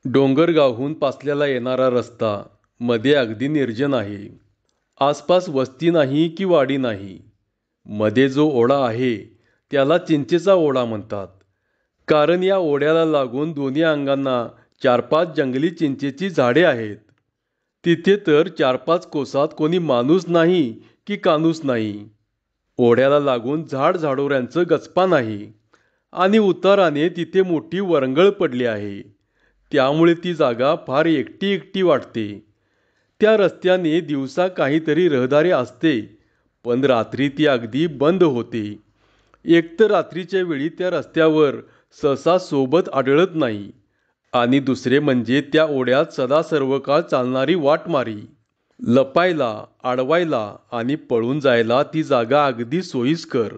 डोंगरगावहून पासल्याला येणारा रस्ता मध्ये अगदी निर्जन आहे. आसपास वस्ती नाही की वाडी नाही. मध्ये जो ओढा आहे त्याला चिंचेचा ओढा म्हणतात. कारण या ओढ्याला लागून दोन्ही अंगांना 4-5 जंगली चिंचेची झाडे आहेत. तिथे तर 4-5 कोसात कोणी माणूस नाही की कानूस नाही. ओढ्याला लागून झाडझाडोऱ्यांचं गचपा नाही आणि उताराने तिथे मोठी वरंगळ पडली आहे. त्यामुळे ती जागा फार एकटी एकटी वाटते. त्या रस्त्याने दिवसा काहीतरी रहदारी असते, पण रात्री ती अगदी बंद होते. एकतर रात्रीच्या वेळी त्या रस्त्यावर सहसा सोबत आढळत नाही आणि दुसरे म्हणजे त्या ओढ्यात सदा सर्वकाळ चालणारी वाटमारी. लपायला, अडवायला आणि पळून जायला ती जागा अगदी सोयीस्कर.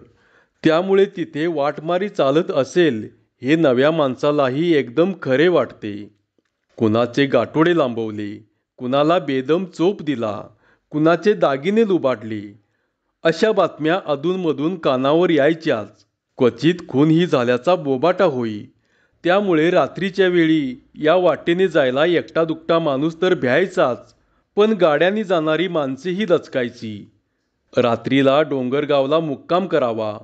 त्यामुळे तिथे वाटमारी चालत असेल हे नव्या माणसालाही एकदम खरे वाटते. कुणाचे गाठोडे लांबवले, कुणाला बेदम चोप दिला, कुणाचे दागिने लुबाडले, अशा बातम्या अधूनमधून कानावर यायच्याच. क्वचित खूनही झाल्याचा बोबाटा होई. त्यामुळे रात्रीच्या वेळी या वाटेने जायला एकटा-दुकटा माणूस तर भ्यायचाच, पण गाड्यांनी जाणारी माणसेही दचकायची. रात्रीला डोंगरगावला मुक्काम करावा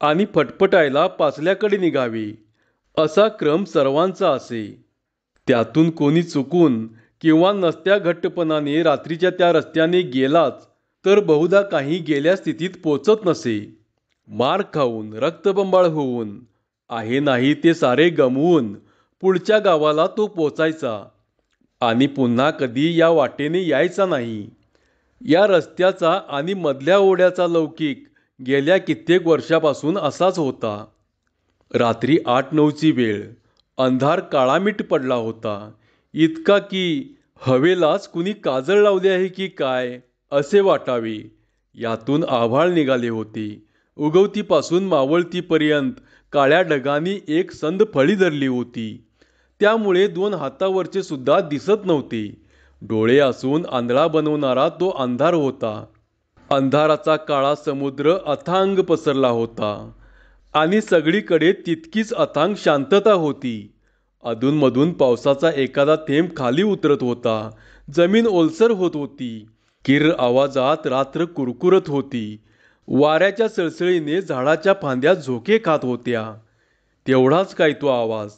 आणि फटफटायला पाचल्याकडे निघावे, असा क्रम सर्वांचा असे. त्यातून कोणी चुकून किंवा नसत्या घट्टपणाने रात्रीच्या त्या रस्त्याने गेलाच तर बहुधा काही गेल्या स्थितीत पोचत नसे. मार खाऊन, रक्तबंबाळ होऊन, आहे नाही ते सारे गमवून पुढच्या गावाला तो पोचायचा आणि पुन्हा कधी या वाटेने यायचा नाही. या रस्त्याचा आणि मधल्या ओढ्याचा लौकिक गेल्या कित्येक वर्षापासून असाच होता. रात्री 8-9ची वेळ. अंधार काळामीट पडला होता. इतका की हवेलाच कुणी काजळ लावले आहे की काय असे वाटावे. यातून आभाळ निघाले होते. उगवतीपासून मावळतीपर्यंत काळ्या ढगांनी एक संद फळी धरली होती. त्यामुळे 2 हातावरचे सुद्धा दिसत नव्हते. डोळे असून आंधळा बनवणारा तो अंधार होता. अंधाराचा काळा समुद्र अथांग पसरला होता आणि सगळीकडे तितकीच अथांग शांतता होती. अधूनमधून पावसाचा एखादा थेंब खाली उतरत होता. जमीन ओलसर होत होती. किर्र आवाजात रात्र कुरकुरत होती. वाऱ्याच्या सळसळीने झाडाच्या फांद्या झोके खात होत्या. तेवढाच काय तो आवाज,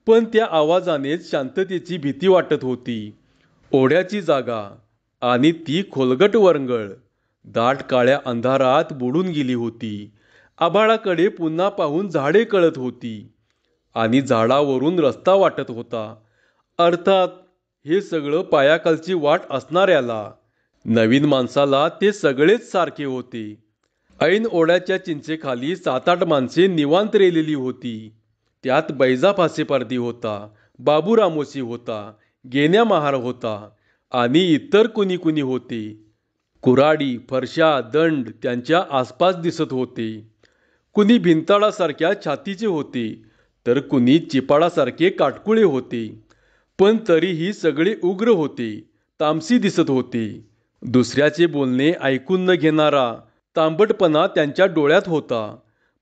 पण त्या आवाजानेच शांततेची भीती वाटत होती. ओढ्याची जागा आणि ती खोलगट वरंगळ दाट काळ्या अंधारात बुडून गेली होती. आभाळाकडे पुन्हा पाहून झाडे कळत होती आणि झाडावरून रस्ता वाटत होता. अर्थात हे सगळं पायाखालची वाट असणाऱ्याला. नवीन माणसाला ते सगळेच सारखे होते. ऐन ओढ्याच्या चिंचेखाली 7-8 माणसे निवांत रेलेली होती. त्यात बैजा फासेपारधी होता, बाबू रामोशी होता, गेण्या महार होता आणि इतर कुणी कुणी होते. कुऱ्हाडी, फरशा, दंड त्यांच्या आसपास दिसत होते. कुणी भिंताडासारख्या छातीचे होते तर कुणी चिपाडासारखे काटकुळे होते. पण तरीही सगळे उग्र होते, तामसी दिसत होते. दुसऱ्याचे बोलणे ऐकून न घेणारा तांबटपणा त्यांच्या डोळ्यात होता,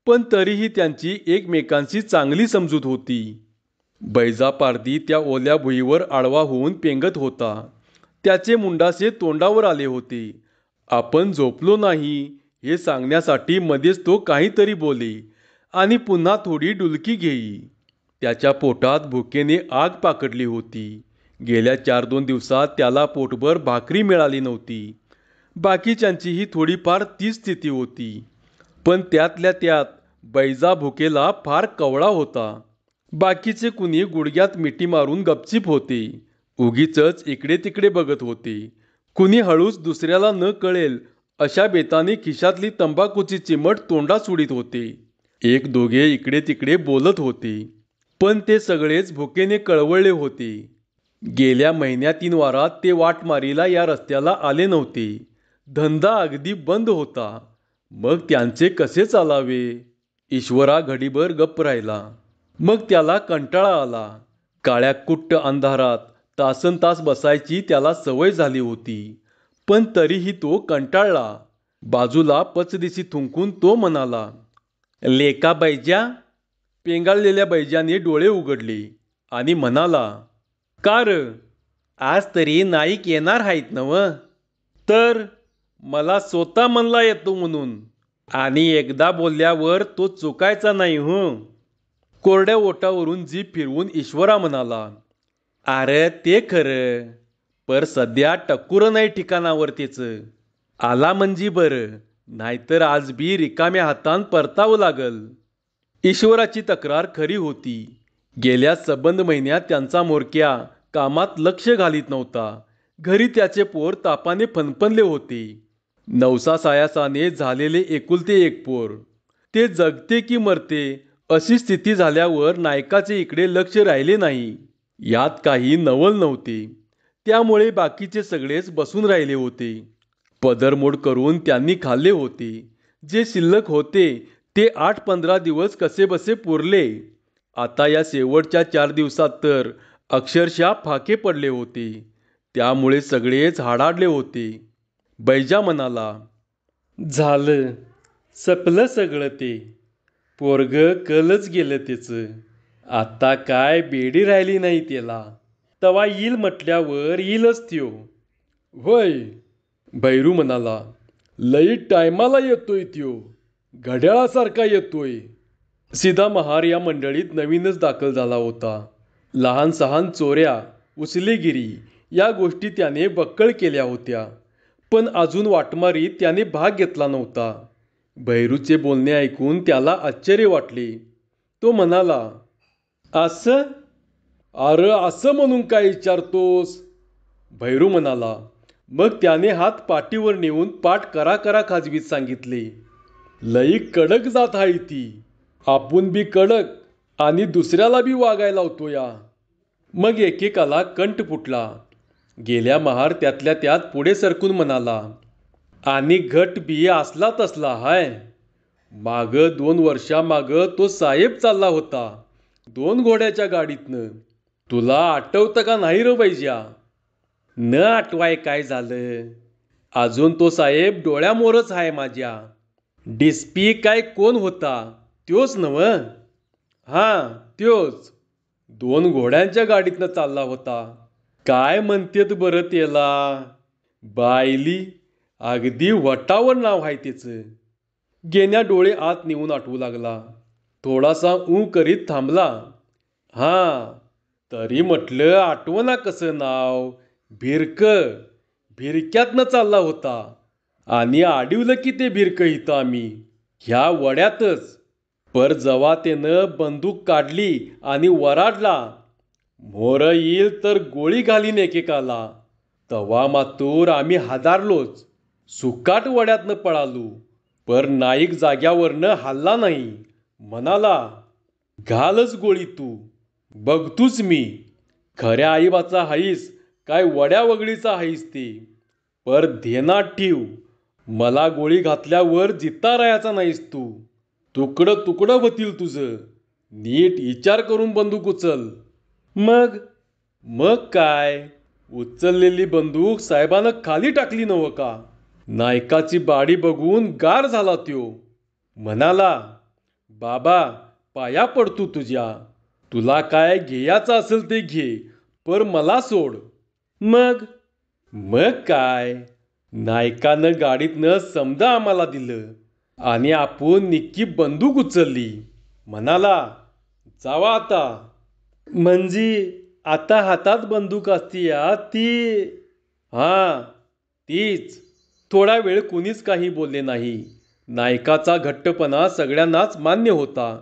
पण तरीही त्यांची एकमेकांशी चांगली समजूत होती. बैजा पारधी त्या ओल्या भुईवर आडवा होऊन पेंगत होता. त्याचे मुंडासे तोंडावर आले होते. आपण झोपलो नाही हे सांगण्यासाठी मध्येच तो काहीतरी बोले आणि पुन्हा थोडी डुलकी घेई. त्याच्या पोटात भुकेने आग पाकडली होती. गेल्या 4-2 दिवसात त्याला पोटभर भाकरी मिळाली नव्हती. बाकीच्यांचीही थोडीफार तीच स्थिती होती. पण त्यातल्या त्यात बैजा भुकेला फार कवळा होता. बाकीचे कुणी गुडघ्यात मिठी मारून गपचीप होते. उगीचच इकडे तिकडे बघत होते. कुणी हळूच दुसऱ्याला न कळेल अशा बेताने खिशातली तंबाखूची चिमट तोंडात सोडित होते. 1-2 इकडे तिकडे बोलत होते. पण ते सगळेच भुकेने कळवळले होते. गेल्या महिन्या-3 वारात ते वाटमारीला या रस्त्याला आले नव्हते. धंदा अगदी बंद होता. मग त्यांचे कसे चालावे? ईश्वरा घडीभर गप्प राहिला. मग त्याला कंटाळा आला. काळ्या कुट्ट अंधारात तासनतास बसायची त्याला सवय झाली होती. पण तरीही तो कंटाळला. बाजूला पचदिशी थुंकून तो म्हणाला, "लेका बैजा?" पेंगाळलेल्या बैजाने डोळे उघडले आणि म्हणाला, का र? आज तरी नाईक येणार आहेत नव? तर मला स्वतः म्हणला येतो म्हणून. आणि एकदा बोलल्यावर तो चुकायचा नाही हो. कोरड्या ओठावरून जीभ फिरवून ईश्वरा म्हणाला, अरे ते खरं, पर सध्या टक्कुर नाही ठिकाणावर त्याचं. आला म्हणजे बरं, नाहीतर आज बी रिकाम्या हातान परतावं लागल. ईश्वराची तक्रार खरी होती. गेल्या सबंध महिन्यात त्यांचा म्होरक्या कामात लक्ष घालीत नव्हता. घरी त्याचे पोर तापाने फणफणले होते. नवसा सायासाने झालेले एकुलते एक पोर. ते जगते की मरते अशी स्थिती झाल्यावर नायकाचे इकडे लक्ष राहिले नाही. यात काही नवल नव्हते. त्यामुळे बाकीचे सगळेच बसून राहिले होते. पदरमोड करून त्यांनी खाल्ले होते. जे शिल्लक होते ते 8-15 दिवस कसेबसे पुरले. आता या शेवटच्या 4 दिवसात तर अक्षरशः फाके पडले होते. त्यामुळे सगळेच हाडाडले होते. बैजा म्हणाला, झालं, सपलं सगळं ते. पोरग कलच गेलं त्याचं. आता काय बेडी राहिली नाही त्याला. तवा येईल म्हटल्यावर येईलच त्यो. होय, भैरू म्हणाला, लई टायमाला येतोय त्यो. घड्याळासारखा येतोय. सीधा महार या मंडळीत नवीनच दाखल झाला होता. लहान सहान चोऱ्या, उचलेगिरी या गोष्टी त्याने बक्कळ केल्या होत्या. पण अजून वाटमारीत त्याने भाग घेतला नव्हता. भैरूचे बोलणे ऐकून त्याला आश्चर्य वाटले. तो म्हणाला, असं? अरे असं म्हणून काय विचारतोस? भैरू म्हणाला. मग त्याने हात पाठीवर नेऊन पाठ करा करा खाजवीत सांगितले, लई कडक जात आहे ती. आपण बी कडक आणि दुसऱ्याला बी वागायला लावतो या. मग एकेकाला कंठ फुटला. गेल्या महार त्यातल्या त्यात पुढे सरकून म्हणाला, आणि घट बी असला तसला हाय. माग 2 वर्षामाग तो साहेब चालला होता 2 घोड्याच्या गाडीतनं. तुला आठवतं का नाही र बैजा? न आठवाय काय झालं? अजून तो साहेब डोळ्यामोरच आहे माझ्या. डिस्पी काय कोण होता? त्योच नव? हां, त्योच. 2 घोड्यांच्या गाडीतनं चालला होता. काय म्हणतेत बरं त्याला? बायली, अगदी वटावर नाव आहे त्याचं. गेल्या डोळे आत नेऊन आठवू लागला. थोडासा ऊ करीत थांबला. हां, तरी म्हटलं आठवना कसं नाव. भिरक. भिरक्यातनं चालला होता. आणि आडिवलं की ते भिरक इथं आम्ही ह्या वड्यातच. पर जवा त्यानं बंदूक काढली आणि वराडला, मोर येईल तर गोळी घालीन एकेकाला, तवा मातूर आम्ही हादारलोच. सुकाट वड्यातनं पळालो. पर नाईक जाग्यावरनं हल्ला नाही. म्हणाला, घालच गोळी तू, बघतूच मी. खऱ्या आईबाचा हाईस काय वड्या वगळीचा हाईस ते. पर ध्येनात ठेव, मला गोळी घातल्यावर जित्ता राहायचा नाहीस तू. तुकडं तुकडं होतील तुझं. नीट विचार करून बंदूक उचल. मग मग काय, उचललेली बंदूक साहेबानं खाली टाकली नव्ह का? नायकाची बाडी बघून गार झाला त्यो. म्हणाला, बाबा पाया पडतो तुझ्या. तुला काय घ्यायचं असेल ते घे, पर मला सोड. मग मग काय, नायकानं गाडीतनं समजा आम्हाला दिलं आणि आपण निक्की बंदूक उचलली. म्हणाला, जावा आता. म्हणजे आता हातात बंदूक असती या ती? हां, तीच. थोडा वेळ कुणीच काही बोलले नाही. नायकाचा घट्टपणा सगळ्यांनाच मान्य होता.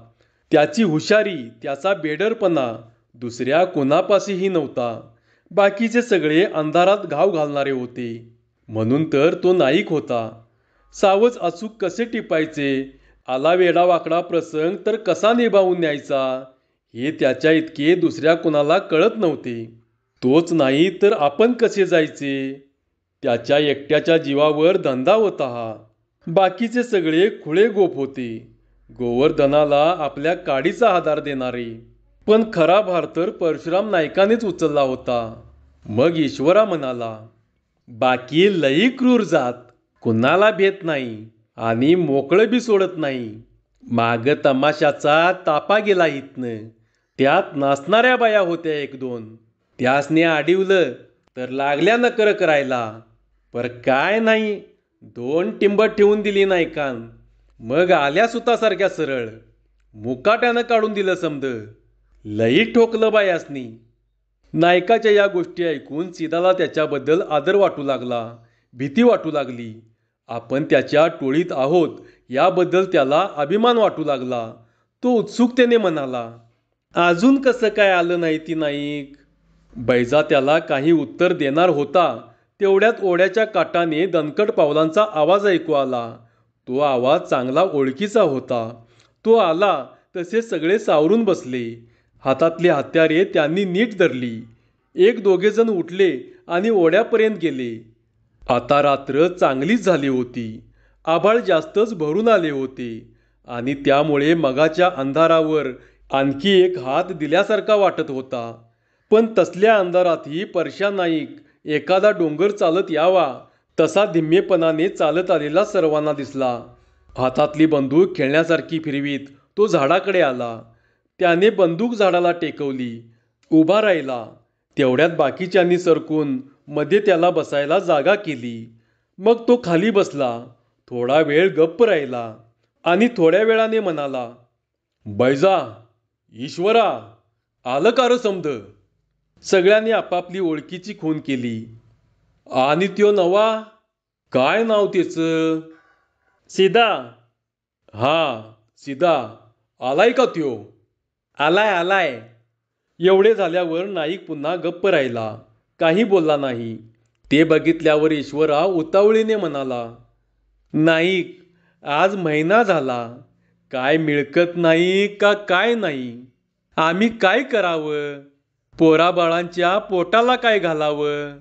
त्याची हुशारी, त्याचा बेडरपणा दुसऱ्या कुणापाशीही नव्हता. बाकीचे सगळे अंधारात घाव घालणारे होते. म्हणून तर तो नाईक होता. सावज अचूक कसे टिपायचे, आला वेडावाकडा प्रसंग तर कसा निभावून न्यायचा, हे त्याच्या इतके दुसऱ्या कुणाला कळत नव्हते. तोच नाही तर आपण कसे जायचे? त्याच्या एकट्याच्या जीवावर धंदा होता हा. बाकीचे सगळे खुळे गोप होते. गोवर्धनाला आपल्या काडीचा आधार देणारे. पण खरा भार तर परशुराम नायकानेच उचलला होता. मग ईश्वरा म्हणाला, बाकी लई क्रूर जात, कुणाला भेट नाही आणि मोकळं बी सोडत नाही. माग तमाशाचा तापा गेला इथनं. त्यात नाचणाऱ्या बाया होत्या 1-2. त्यासने आडिवलं तर लागल्या नकर करायला. पर काय नाही, 2 टिंब ठेवून दिली नायकान. मग आल्या सुतासारख्या सरळ. मुकाट्यानं काढून दिलं समद. लई ठोकलं बायासनी. नायकाच्या या गोष्टी ऐकून सिदाला त्याच्याबद्दल आदर वाटू लागला, भीती वाटू लागली. आपण त्याच्या टोळीत आहोत याबद्दल त्याला अभिमान वाटू लागला. तो उत्सुकतेने म्हणाला, अजून कसं काय आलं नाही ती नाईक? बैजा त्याला काही उत्तर देणार होता तेवढ्यात ओढ्याच्या काठाने दणकट पावलांचा आवाज ऐकू आला. तो आवाज चांगला ओळखीचा होता. तो आला तसे सगळे सावरून बसले. हातातली हत्यारे त्यांनी नीट धरली. एक दोघेजण उठले आणि ओढ्यापर्यंत गेले. आता रात्र चांगलीच झाली होती. आभाळ जास्तच भरून आले होते आणि त्यामुळे मगाच्या अंधारावर आणखी एक हात दिल्यासारखा वाटत होता. पण तसल्या अंधारातही परशा नाईक एखादा डोंगर चालत यावा तसा धिम्मेपणाने चालत आलेला सर्वांना दिसला. हातातली बंदूक खेळण्यासारखी फिरवीत तो झाडाकडे आला. त्याने बंदूक झाडाला टेकवली. उभा राहिला. तेवढ्यात बाकीच्यांनी सरकून मध्ये त्याला बसायला जागा केली. मग तो खाली बसला. थोडा वेळ गप्प राहिला आणि थोड्या वेळाने म्हणाला, बैजा, ईश्वरा, आलं का र समद? सगळ्यांनी आपापली ओळखीची खूण केली. आणि त्यो नवा, काय नाव त्याचं? सिदा. हा, सिदा. आलाय का त्यो? आलाय आलाय. एवढे झाल्यावर नाईक पुन्हा गप्प राहिला. काही बोलला नाही. ते बघितल्यावर ईश्वरा उतावळीने म्हणाला, नाईक, आज महिना झाला. काय मिळकत नाही का काय नाही. आम्ही काय करावं? पोराबाळांच्या पोटाला काय घालावं?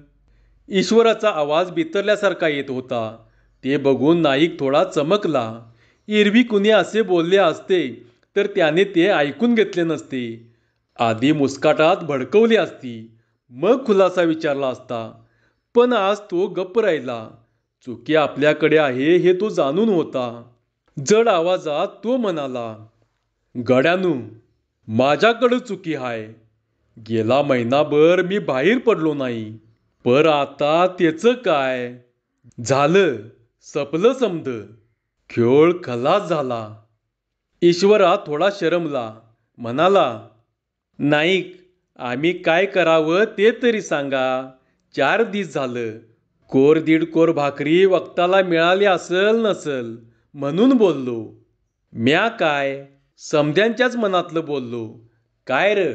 ईश्वराचा आवाज बिथरल्यासारखा येत होता. ते बघून नाईक थोडा चमकला. एरवी कुणी असे बोलले असते तर त्याने ते ऐकून घेतले नसते. आधी मुस्काटात भडकवली असती, मग खुलासा विचारला असता. पण आज तो गप्प राहिला. चुकी आपल्याकडे आहे हे तो जाणून होता. जड आवाजात तो म्हणाला, गड्यानू, माझ्याकडं चुकी हाय. गेला महिनाभर मी बाहेर पडलो नाही. पर आता त्याचं काय? झालं, सपलं समद. खेळ खलास झाला. ईश्वरा थोडा शरमला. म्हणाला, नाईक, आम्ही काय करावं ते तरी सांगा. 4 दिस झालं. कोर दीड कोर भाकरी वक्ताला मिळाली असल नसल म्हणून बोललो. म्या काय, समध्यांच्याच मनातलं बोललो. काय र?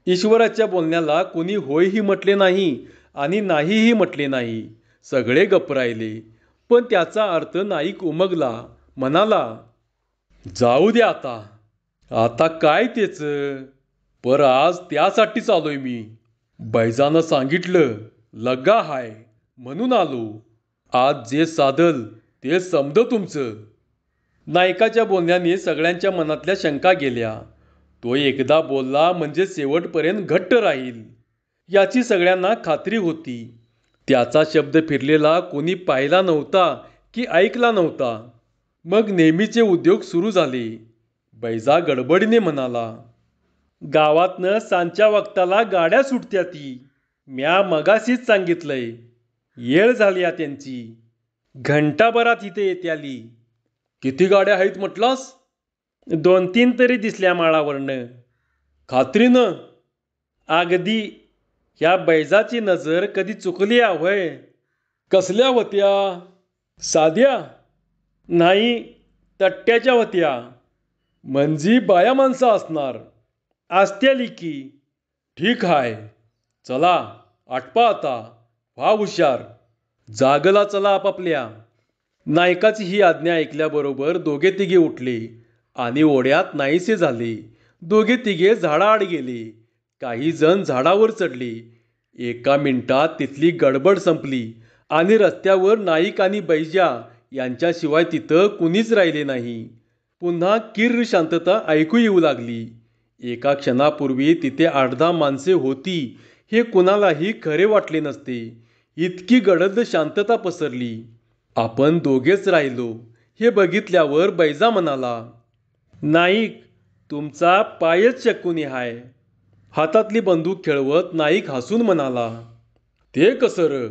ईश्वराच्या बोलण्याला कोणी होयही म्हटले नाही आणि नाहीही म्हटले नाही. सगळे गप्प राहिले. पण त्याचा अर्थ नाईक उमगला. म्हणाला, जाऊ दे आता. आता काय त्याचं? पर आज त्यासाठीच आलोय मी. बैजानं सांगितलं लग्गा हाय म्हणून आलो. आज जे साधल ते समद तुमचं. नायकाच्या बोलण्याने सगळ्यांच्या मनातल्या शंका गेल्या. तो एकदा बोलला म्हणजे शेवटपर्यंत घट्ट राहील याची सगळ्यांना खात्री होती. त्याचा शब्द फिरलेला कोणी पाहिला नव्हता की ऐकला नव्हता. मग नेहमीचे उद्योग सुरू झाले. बैजा गडबडीने म्हणाला, गावातनं सांच्या वक्ताला गाड्या सुटत्याती. म्या मगाशीच सांगितलंय. येळ झाली त्यांची. घंटाभरात इथे येत्याली. किती गाड्या आहेत म्हटलास? 2-3 तरी दिसल्या माळावरनं. खात्रीनं? अगदी. ह्या बैजाची नजर कधी चुकली होय? कसल्या होत्या? साध्या? नाही, तट्ट्याच्या होत्या. म्हणजे बाया माणसं असणार. असत्याली की. ठीक आहे. चला, आटपा आता. व्हा हुशार. जागला चला आपापल्या. नायकाची ही आज्ञा ऐकल्याबरोबर दोघे तिघे उठले आणि ओढ्यात नाहीसे झाले. दोघे तिघे झाडाआड गेले. काही जण झाडावर चढले. एका मिनिटात तिथली गडबड संपली आणि रस्त्यावर नाईक आणि बैजा यांच्याशिवाय तिथं कुणीच राहिले नाही. पुन्हा किर्र शांतता ऐकू येऊ लागली. एका क्षणापूर्वी तिथे 8-10 माणसे होती हे कुणालाही खरे वाटले नसते. इतकी गडद शांतता पसरली. आपण दोघेच राहिलो हे बघितल्यावर बैजा म्हणाला, नाईक, तुमचा पायच शकुनी हाय. हातातली बंदूक खेळवत नाईक हसून म्हणाला, ते कसं र?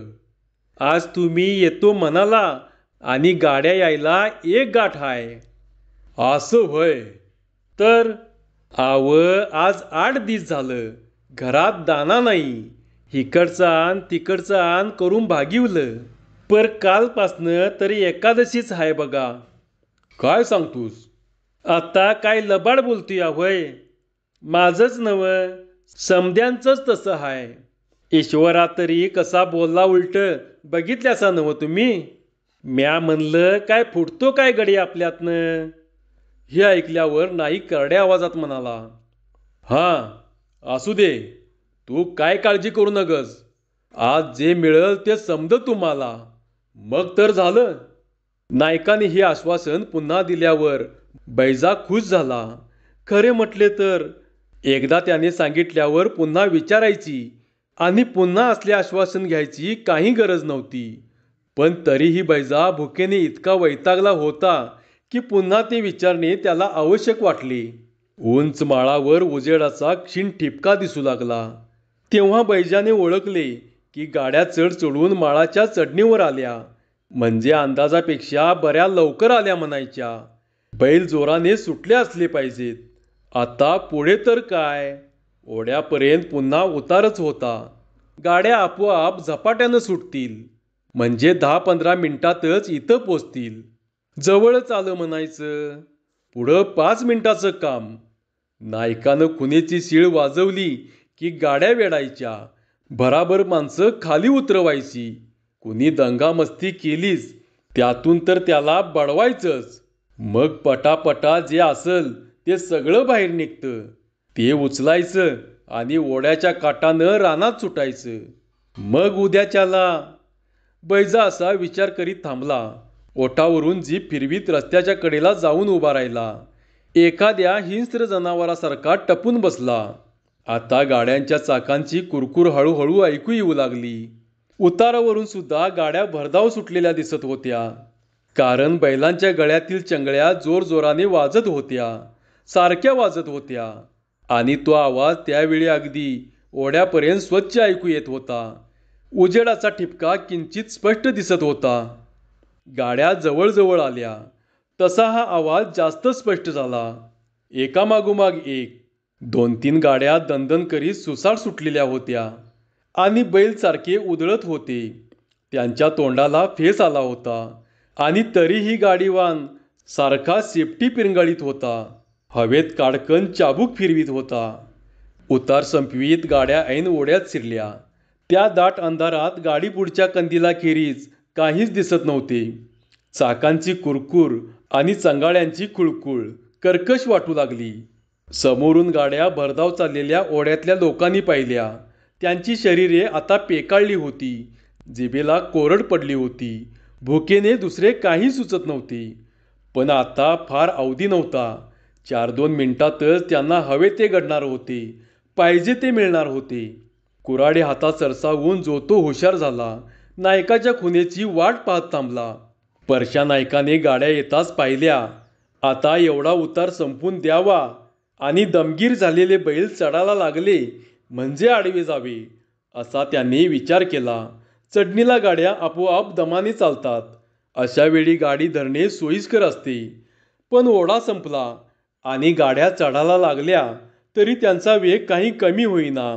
आज तुम्ही येतो म्हणाला आणि गाड्या यायला एक गाठ आहे. असं व्हय. तर आव आज 8 दिस झालं घरात दाना नाही. इकडचं आण तिकडचं आण करून भागिवलं. पर कालपासनं तरी एकादशीच आहे बघा. काय सांगतोस? आता काय लबाड बोलतोय होय? माझंच नवं, समद्यांचंच तसं आहे. ईश्वरा तरी कसा बोलला उलट बघितल्यासा नवं तुम्ही? म्या म्हणलं काय फुटतो काय गडी आपल्यातनं? हे ऐकल्यावर नाईक करड्या आवाजात म्हणाला, हां असू दे, तू काय काळजी करू नगस. आज जे मिळेल ते समज तुम्हाला. मग तर झालं. नायकाने हे आश्वासन पुन्हा दिल्यावर बैजा खुश झाला. खरे म्हटले तर एकदा त्याने सांगितल्यावर पुन्हा विचारायची आणि पुन्हा असले आश्वासन घ्यायची काही गरज नव्हती. पण तरीही बैजा भुकेने इतका वैतागला होता की पुन्हा ते विचारणे त्याला आवश्यक वाटले. उंच माळावर उजेडाचा क्षीण ठिपका दिसू लागला. तेव्हा बैजाने ओळखले की गाड्या चढ चढून माळाच्या चढणीवर आल्या. म्हणजे अंदाजापेक्षा बऱ्या लवकर आल्या म्हणायच्या. बैल जोराने सुटले असले पाहिजेत. आता पुढे तर काय, ओढ्यापर्यंत पुन्हा उतारच होता. गाड्या आपोआप झपाट्यानं सुटतील. म्हणजे 10-15 मिनिटातच इथं पोचतील. जवळच आलं म्हणायचं. पुढं 5 मिनिटाचं काम. नायकानं खुनेची सीळ वाजवली की गाड्या वेडायच्या. भराभर माणसं खाली उतरवायची. कुणी दंगामस्ती केलीच त्यातून तर त्याला बडवायचंच. मग पटापटा जे असल ते सगळं बाहेर निघतं. ते उचलायचं आणि ओढ्याच्या काठानं रानात सुटायचं. मग उद्याच्याला. बैजा असा विचार करीत थांबला. ओठावरून जीप फिरवीत रस्त्याच्या कडेला जाऊन उभा राहिला. एखाद्या हिंस्त्र जनावरासारखा टपून बसला. आता गाड्यांच्या चाकांची कुरकुर हळूहळू ऐकू येऊ लागली. उतारावरून सुद्धा गाड्या भरधाव सुटलेल्या दिसत होत्या. कारण बैलांच्या गळ्यातील चंगळ्या जोरजोराने वाजत होत्या. सारख्या वाजत होत्या. आणि तो आवाज त्यावेळी अगदी ओढ्यापर्यंत स्वच्छ ऐकू येत होता. उजेडाचा ठिपका किंचित स्पष्ट दिसत होता. गाड्या जवळजवळ आल्या तसा हा आवाज जास्त स्पष्ट झाला. एकामागोमाग एक 2-3 गाड्या दणदण करीत सुसाट सुटलेल्या होत्या. आणि बैल सारखे उधळत होते. त्यांच्या तोंडाला फेस आला होता. आणि तरीही गाडीवान सारखा सेफ्टी पिरंगळीत होता. हवेत काडकन चाबूक फिरवीत होता. उतार संपवीत गाड्या ऐन ओढ्यात शिरल्या. त्या दाट अंधारात गाडी पुढच्या कंदिलाखेरीज काहीच दिसत नव्हते. चाकांची कुरकुर आणि चंगाळ्यांची खुळखुळ कर्कश वाटू लागली. समोरून गाड्या भरधाव चाललेल्या ओढ्यातल्या लोकांनी पाहिल्या. त्यांची शरीरे आता पेकाळली होती. जिभेला कोरड पडली होती. भुकेने दुसरे काही सुचत नव्हते. पण आता फार अवधी नव्हता. 4-2 मिनिटातच त्यांना हवे ते घडणार होते. पाहिजे ते मिळणार होते. कुऱ्हाडी हातात सरसावून जो तो हुशार झाला. नायकाच्या खुनेची वाट पाहत थांबला. परशा नायकाने गाड्या येताच पाहिल्या. आता एवढा उतार संपून द्यावा आणि दमगीर झालेले बैल चढायला लागले म्हणजे आडवे जावे असा त्यांनी विचार केला. चढणीला गाड्या आपोआप दमाने चालतात. अशा वेळी गाडी धरणे सोयीस्कर असते. पण ओढा संपला आणि गाड्या चढायला लागल्या तरी त्यांचा वेग काही कमी होईना.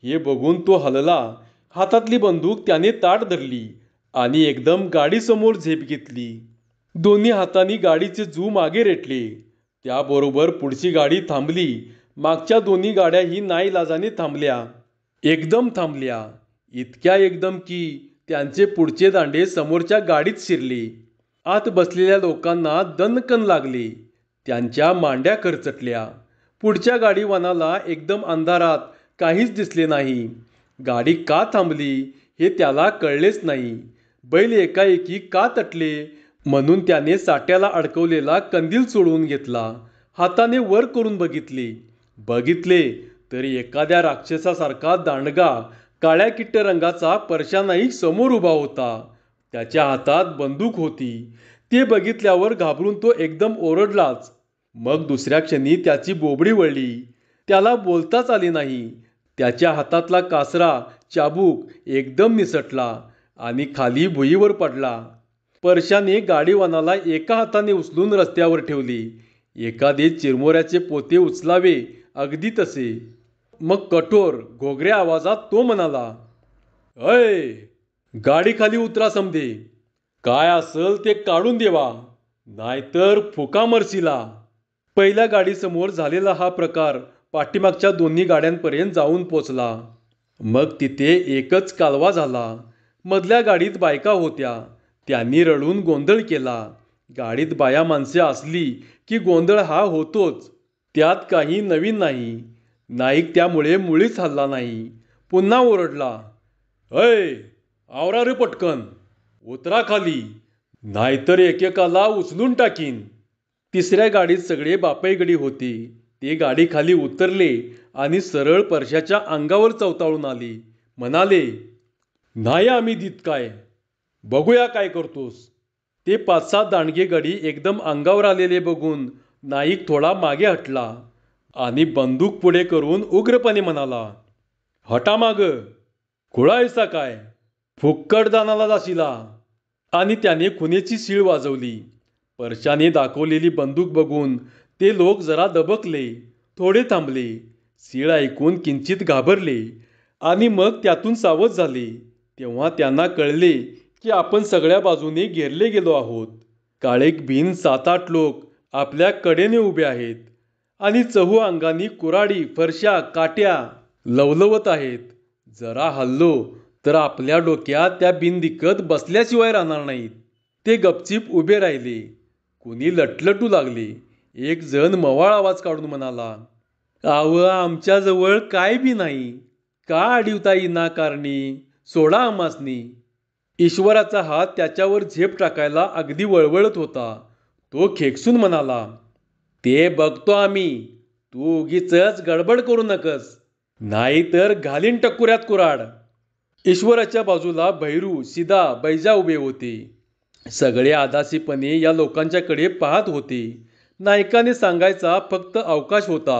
हे बघून तो हलला. हातातली बंदूक त्याने ताठ धरली आणि एकदम गाडीसमोर झेप घेतली. दोन्ही हातांनी गाडीचे जू मागे रेटले. त्याबरोबर पुढची गाडी थांबली. मागच्या दोन्ही गाड्याही नाईलाजाने थांबल्या. एकदम थांबल्या. इतक्या एकदम की त्यांचे पुढचे दांडे समोरच्या गाडीत शिरले. आत बसलेल्या लोकांना दणकन लागले. त्यांच्या मांड्या खरचटल्या. पुढच्या गाडीवानाला एकदम अंधारात काहीच दिसले नाही. गाडी का थांबली हे त्याला कळलेच नाही. बैल एकाएकी का तटले म्हणून त्याने साट्याला अडकवलेला कंदील सोडवून घेतला. हाताने वर करून बघितले तरी एखाद्या राक्षसासारखा दांडगा काळ्या किट्ट रंगाचा परशा नाईक समोर उभा होता. त्याच्या हातात बंदूक होती. ते बघितल्यावर घाबरून तो एकदम ओरडलाच. मग दुसऱ्या क्षणी त्याची बोबडी वळली. त्याला बोलताच आले नाही. त्याच्या हातातला कासरा चाबूक एकदम निसटला आणि खाली भुईवर पडला. परशाने गाडीवानाला एका हाताने उचलून रस्त्यावर ठेवली. एखादे चिरमुऱ्याचे पोते उचलावे अगदी तसे. मग कठोर घोगऱ्या आवाजात तो म्हणाला, "अय, गाडी खाली उतरा समदे. काय असल ते काढून देवा, नाहीतर फुका मरशीला." पहिल्या गाडीसमोर झालेला हा प्रकार पाठीमागच्या दोन्ही गाड्यांपर्यंत जाऊन पोचला. मग तिथे एकच कालवा झाला. मधल्या गाडीत बायका होत्या. त्यांनी रडून गोंधळ केला. गाडीत बाया माणसे असली की गोंधळ हा होतोच. त्यात काही नवीन नाही. नाईक त्यामुळे मुळीच हलला नाही. पुन्हा ओरडला, "अय, आवरा रे पटकन. उतरा खाली, नाहीतर एकेकाला उचलून टाकीन." तिसऱ्या गाडीत सगळे बापैगडी होते. ते गाडी खाली उतरले आणि सरळ परशाच्या अंगावर चवताळून आले. म्हणाले, "नाही आम्ही देत काय. बघूया काय करतोस." ते 5-6 दांडगे गडी एकदम अंगावर आलेले बघून नाईक थोडा मागे हटला आणि बंदूक पुढे करून उग्रपणे म्हणाला, "हटा माग. खुळायचा काय? फुक्कट दानाला जाशीला." आणि त्याने खुनेची सीळ वाजवली. परशाने दाखवलेली बंदूक बघून ते लोक जरा दबकले. थोडे थांबले. सीळ ऐकून किंचित घाबरले आणि मग त्यातून सावध झाले. तेव्हा त्यांना कळले की आपण सगळ्या बाजूने घेरले गेलो आहोत. काळेक भिन 7-8 लोक आपल्या कडेने उभे आहेत आणि चहू अंगांनी कुऱ्हाडी, फरशा, काट्या लवलवत आहेत. जरा हल्लो तर आपल्या डोक्यात त्या बिनदिक्कत बसल्याशिवाय राहणार नाहीत. ते गपचीप उभे राहिले. कुणी लटलटू लागले. एक जण मवाळ आवाज काढून म्हणाला, "आव, आमच्याजवळ काय बी नाही. का अडवता येईना कारणी? सोडा आम्हासनी." ईश्वराचा हात त्याच्यावर झेप टाकायला अगदी वळवळत होता. तो खेकसून म्हणाला, "ते बघतो आम्ही. तू उगीचच गडबड करू नकस, नाहीतर घालीन टकुऱ्यात कुऱ्हाड." ईश्वराच्या बाजूला भैरू, सिदा, बैजा उभे होते. सगळे आदासीपणे या लोकांच्याकडे पाहत होते. नायकाने सांगायचा फक्त अवकाश होता.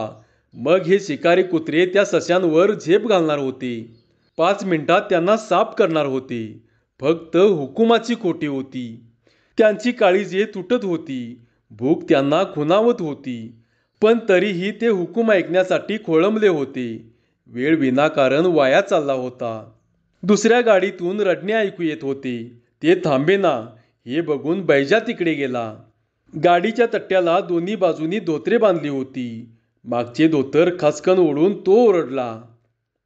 मग हे शिकारी कुत्रे त्या सश्यांवर झेप घालणार होते. 5 मिनिटात त्यांना साफ करणार होते. फक्त हुकुमाची खोटी होती. त्यांची काळीजे तुटत होती. भूक त्यांना खुणावत होती. पण तरीही ते हुकूम ऐकण्यासाठी खोळंबले होते. वेळ विनाकारण वाया चालला होता. दुसऱ्या गाडीतून रडणे ऐकू येत होते. ते थांबेना हे बघून बैजा तिकडे गेला. गाडीच्या तट्ट्याला दोन्ही बाजूनी धोतरे बांधली होती. मागचे धोतर खसकन ओढून तो ओरडला,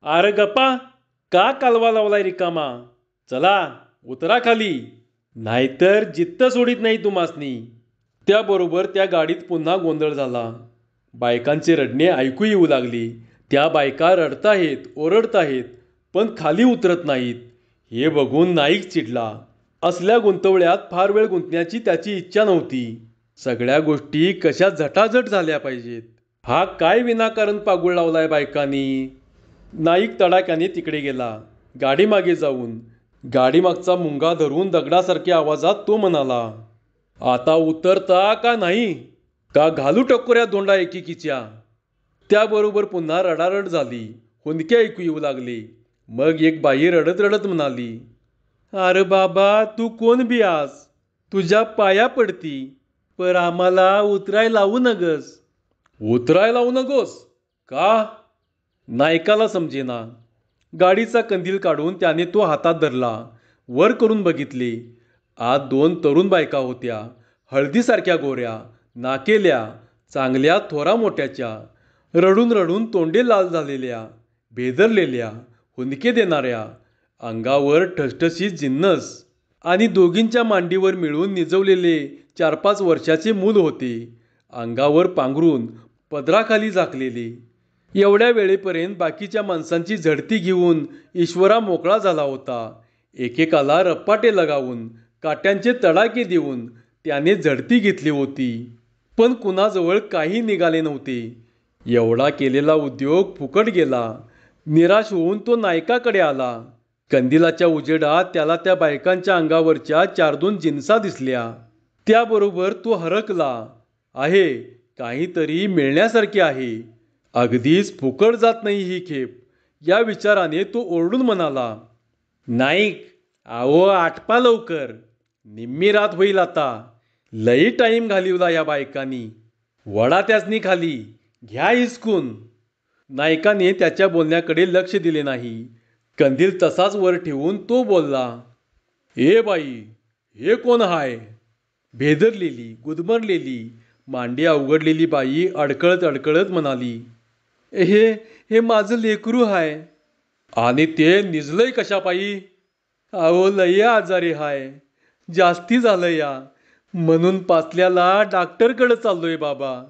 "अरे गप्पा, का कालवा लावलाय रिकामा? चला उतरा खाली, नाहीतर जित्त सोडित नाही तुम्हासनी." त्याबरोबर त्या गाडीत पुन्हा गोंधळ झाला. बायकांचे रडणे ऐकू येऊ लागले. त्या बायका रडताहेत, ओरडताहेत, पण खाली उतरत नाहीत. हे बघून नाईक चिडला. असल्या गुंतवळ्यात फार वेळ गुंतण्याची त्याची इच्छा नव्हती. सगळ्या गोष्टी कशा झटाझट झाल्या पाहिजेत. हा काय विनाकारण पागुळ लावलाय बायकांनी? नाईक तडाक्याने तिकडे गेला. गाडीमागे जाऊन गाडीमागचा मुंगा धरून दगडासारख्या आवाजात तो म्हणाला, "आता उतरता का नाही? का घालू टकोऱ्या धोंडा एकेकीच्या?" त्याबरोबर पुन्हा रडारड झाली. हुंदके ऐकू येऊ लागले. मग एक बाई रडत रडत म्हणाली, "अरे बाबा, तू कोण बी आस? तुझ्या पाया पडती, पर आम्हाला उतराय लावू नगस." "उतराय लावू नगोस? का?" नायकाला समजेना. गाडीचा कंदील काढून त्याने तो हातात धरला. वर करून बघितले. आत 2 तरुण बायका होत्या. हळदीसारख्या गोऱ्या, नाकेल्या, चांगल्या थोरा मोठ्याच्या, रडून रडून तोंडे लाल झालेल्या, भेदरलेल्या, हुंदके देणाऱ्या, अंगावर ठसठशीत जिन्नस आणि दोघींच्या मांडीवर मिळून निजवलेले 4-5 वर्षाचे मूल होते. अंगावर पांघरून पदराखाली झाकलेले. एवढ्या वेळेपर्यंत बाकीच्या माणसांची झडती घेऊन ईश्वरा मोकळा झाला होता. एकेकाला रप्पाटे लगावून, काट्यांचे तडाखे देऊन त्याने झडती घेतली होती. पण कुणाजवळ काही निघाले नव्हते. एवढा केलेला उद्योग फुकट गेला. निराश होऊन तो नायकाकडे आला. कंदिलाच्या उजेडात त्याला त्या बायकांच्या अंगावरच्या 4-2 जिन्सा दिसल्या. त्याबरोबर तो हरकला. आहे, काहीतरी मिळण्यासारखे आहे. अगदीच फुकट जात नाही ही खेप. या विचाराने तो ओरडून म्हणाला, नाईक, अहो आटपा लवकर, निम्मी रात होईल आता. लई टाईम घालिवला या बायकांनी. वडा त्यासनी खाली, घ्या हिसकून. नायकाने त्याच्या बोलण्याकडे लक्ष दिले नाही. कंदील तसाच वर ठेवून तो बोलला, ए बाई, हे कोण हाय? भेदरलेली, गुदमरलेली, मांडी अवघडलेली बाई अडकळत अडकळत म्हणाली, हे हे माझं लेकरू हाय. आणि ते निजलंय कशापायी? अहो लय आजारी हाय, जास्ती झालं या, म्हणून पाचल्याला डॉक्टरकडे चाललोय बाबा.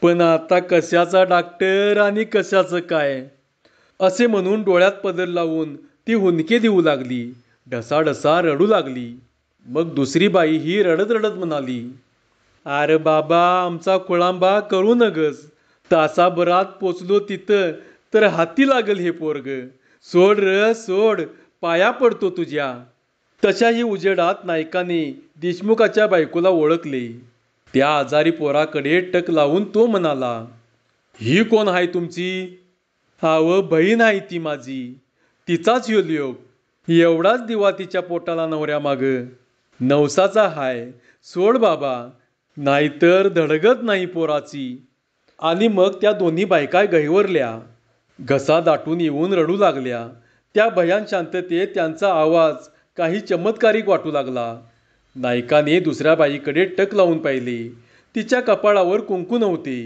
पण आता कशाचा डॉक्टर आणि कशाचं काय? असे म्हणून डोळ्यात पदर लावून ती हुंदके देऊ लागली, ढसाढसा रडू लागली. मग दुसरी बाई ही रडत रडत म्हणाली, अरे बाबा, आमचा कुळांबा करू नगस. तासाभरात पोचलो तिथं तर हाती लागल हे पोरग. सोड र सोड, पाया पडतो तुझ्या. तशाही उजेडात नायकाने देशमुखाच्या बायकोला ओळखले. त्या आजारी पोराकडे टक लावून तो म्हणाला, ही कोण आहे तुमची? हाव, बहीण आहे ती माझी. तिचाच योग. एवढाच दिवा तिच्या पोटाला नवऱ्या माग. नवसाचा हाय, सोड बाबा, नाहीतर धडगत नाही पोराची. आणि मग त्या दोन्ही बायका गहिवरल्या, घसा दाटून येऊन रडू लागल्या. त्या भयान शांततेत त्यांचा आवाज काही चमत्कारिक वाटू लागला. नायकाने दुसऱ्या बाईकडे टक लावून पाहिले. तिच्या कपाळावर कुंकू नव्हते.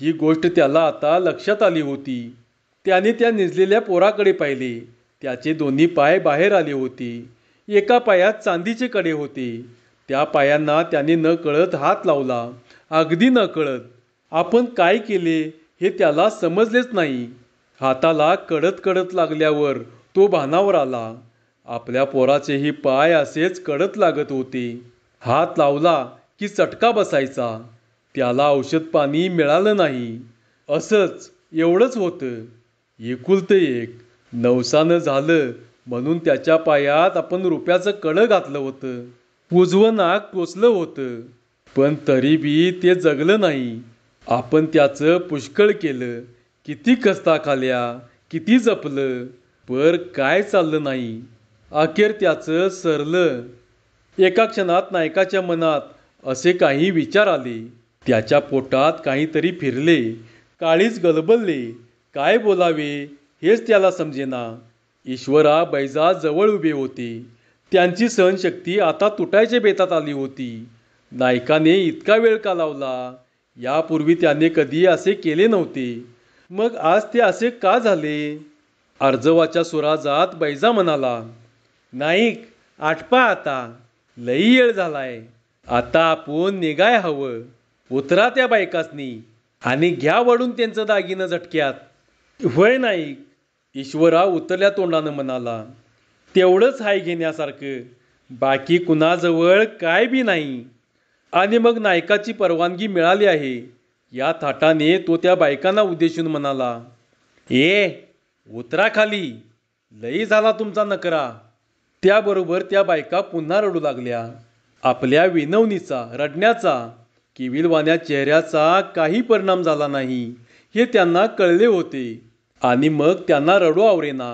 ही गोष्ट त्याला आता लक्षात आली होती. त्याने त्या निजलेल्या पोराकडे पाहिले. त्याचे दोन्ही पाय बाहेर आले होते. एका पायात चांदीचे कडे होते. त्या पायांना त्याने न कळत हात लावला, अगदी न कळत. आपण काय केले हे त्याला समजलेच नाही. हाताला कडत कडत लागल्यावर तो भानावर आला. आपल्या पोराचेही पाय असेच कडत लागत होते. हात लावला की चटका बसायचा. त्याला औषध पाणी मिळालं नाही. असंच एवढंच होतं. एकुलतं एक. नवसानं झालं म्हणून त्याच्या पायात आपण रुपयाचं कडं घातलं होतं. उजवं नाक टोचलं होतं. पण तरी बी ते जगलं नाही. आपण त्याचं पुष्कळ केलं. किती कस्ता खाल्या, किती जपलं, पर काय चाललं नाही. अखेर त्याचं सरलं. एका क्षणात नायकाच्या मनात असे काही विचार आले. त्याच्या पोटात काहीतरी फिरले. काळीज गलबलले. काय बोलावे हेच त्याला समजेना. ईश्वरा बैजा जवळ उभे होते. त्यांची सहनशक्ती आता तुटायच्या बेतात आली होती. नायकाने इतका वेळ का लावला? यापूर्वी त्याने कधी असे केले नव्हते. मग आज ते असे का झाले? अर्जवाच्या सुराजात बैजा म्हणाला, नाईक, आटपा आता. लई येळ झालाय. आता आपण निघाय हवं. उतरा त्या बायकासनी आणि घ्या वडून त्यांचं दागिनं झटक्यात. होय नाईक, ईश्वरा उतरल्या तोंडानं म्हणाला. तेवढंच हाय घेण्यासारखं, बाकी कुणाजवळ काय बी नाही. आणि मग नायकाची परवानगी मिळाली आहे या थाटाने तो त्या बायकांना उद्देशून म्हणाला, उतरा खाली. लई झाला तुमचा नकरा. त्याबरोबर त्या बायका पुन्हा रडू लागल्या. आपल्या विनवणीचा, रडण्याचा, किविलवाण्या चेहऱ्याचा काही परिणाम झाला नाही हे त्यांना कळले होते. आणि मग त्यांना रडू आवरेना.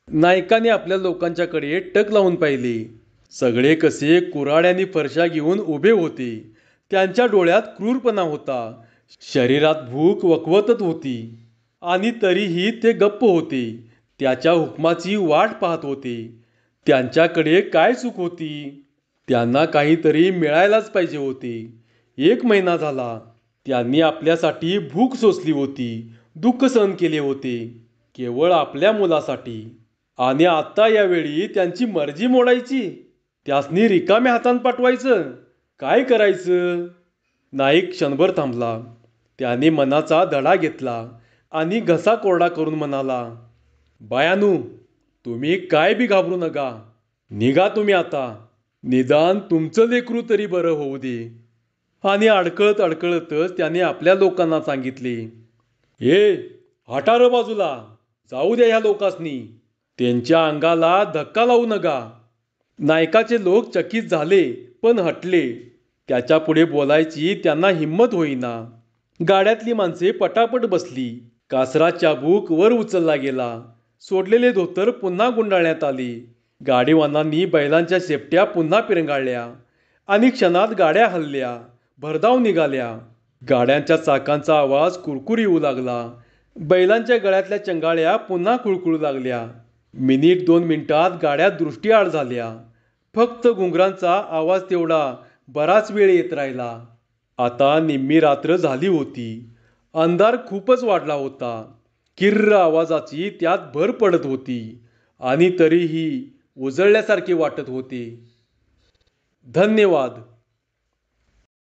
नायकाने आपल्या लोकांच्याकडे टक लावून पाहिले. सगळे कसे कुऱ्हाड्यांनी फरशा घेऊन उभे होते. त्यांच्या डोळ्यात क्रूरपणा होता. शरीरात भूक वकवतच होती. आणि तरीही ते गप्प होते. त्याच्या हुकमाची वाट पाहत होते. त्यांच्याकडे काय चूक होती? त्यांना काहीतरी मिळायलाच पाहिजे होते. 1 महिना झाला. त्यांनी आपल्यासाठी भूक सोसली होती, दुःख सहन केले होते, केवळ आपल्या मुलासाठी. आणि आता यावेळी त्यांची मर्जी मोडायची? त्यासनी रिकाम्या हातानं पाठवायचं? काय करायचं? नाईक क्षणभर थांबला. त्याने मनाचा धडा घेतला आणि घसा कोरडा करून म्हणाला, बायानू, तुम्ही काय बी घाबरू नका. निघा तुम्ही आता. निदान तुमचं लेकरू तरी बरं होऊ दे. आणि अडकळत अडकळतच त्याने आपल्या लोकांना सांगितले, हटा र बाजूला. जाऊ द्या ह्या लोकांसनी. त्यांच्या अंगाला धक्का लावू नका. नायकाचे लोक चकित झाले पण हटले. त्याच्या पुढे बोलायची त्यांना हिंमत होईना. गाड्यातली माणसे पटापट बसली. कासरा चाबूक वर उचलला गेला. सोडलेले धोतर पुन्हा गुंडाळण्यात आली. गाडीवानांनी बैलांच्या शेपट्या पुन्हा पिरंगाळल्या आणि क्षणात गाड्या हलल्या, भरधाव निघाल्या. गाड्यांच्या चाकांचा आवाज कुरकुर येऊ लागला. बैलांच्या गळ्यातल्या चंगाळ्या पुन्हा कुळकुळू लागल्या. मिनिट 2 मिनिटात गाड्या दृष्टीआड झाल्या. फक्त घुंगरांचा आवाज तेवढा बराच वेळ येत राहिला. आता निम्मी रात्र झाली होती. अंधार खूपच वाढला होता. किर्र आवाजाची त्यात भर पडत होती आणि तरीही उजळल्यासारखे वाटत होते. धन्यवाद.